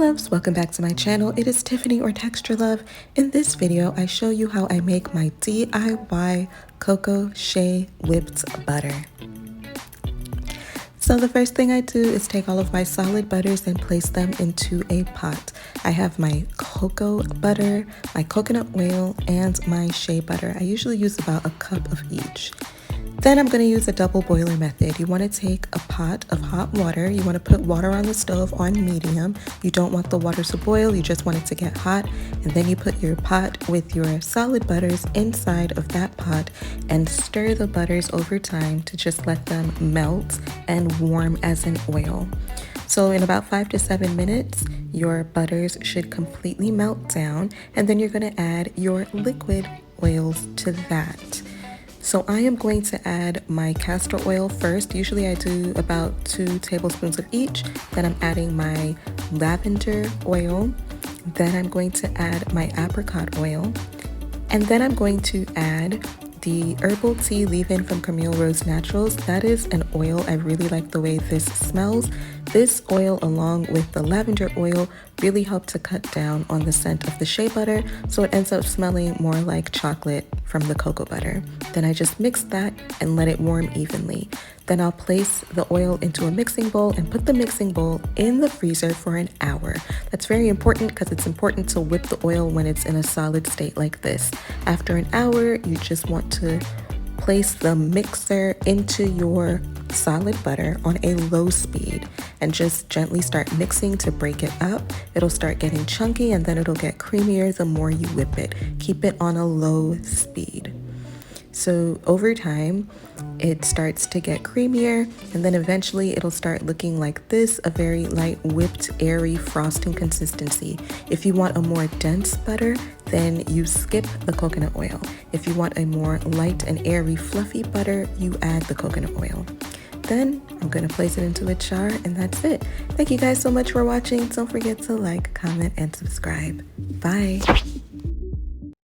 loves, welcome back to my channel. It is Tiffany or Texture Love. In this video, I show you how I make my DIY cocoa shea whipped butter. So the first thing I do is take all of my solid butters and place them into a pot. I have my cocoa butter, my coconut oil, and my shea butter. I usually use about a cup of each. Then I'm going to use a double boiler method. You want to take a pot of hot water. You want to put water on the stove on medium. You don't want the water to boil. You just want it to get hot. And then you put your pot with your solid butters inside of that pot and stir the butters over time to just let them melt and warm as an oil. So in about 5 to 7 minutes, your butters should completely melt down. And then you're going to add your liquid oils to that. So I am going to add my castor oil first. Usually I do about 2 tablespoons of each. Then I'm adding my lavender oil. Then I'm going to add my apricot oil. And then I'm going to add the herbal tea leave-in from Camille Rose Naturals. That is an oil. I really like the way this smells. This oil along with the lavender oil really help to cut down on the scent of the shea butter, so it ends up smelling more like chocolate from the cocoa butter. Then I just mix that and let it warm evenly. Then I'll place the oil into a mixing bowl and put the mixing bowl in the freezer for an hour. That's very important because it's important to whip the oil when it's in a solid state like this. After an hour, you just want to place the mixer into your solid butter on a low speed and just gently start mixing to break it up. It'll start getting chunky and then it'll get creamier the more you whip it. Keep it on a low speed. So over time, it starts to get creamier and then eventually it'll start looking like this, a very light whipped, airy frosting consistency. If you want a more dense butter, then you skip the coconut oil. If you want a more light and airy, fluffy butter, you add the coconut oil. Then I'm going to place it into a jar and that's it. Thank you guys so much for watching. Don't forget to like, comment, and subscribe. Bye.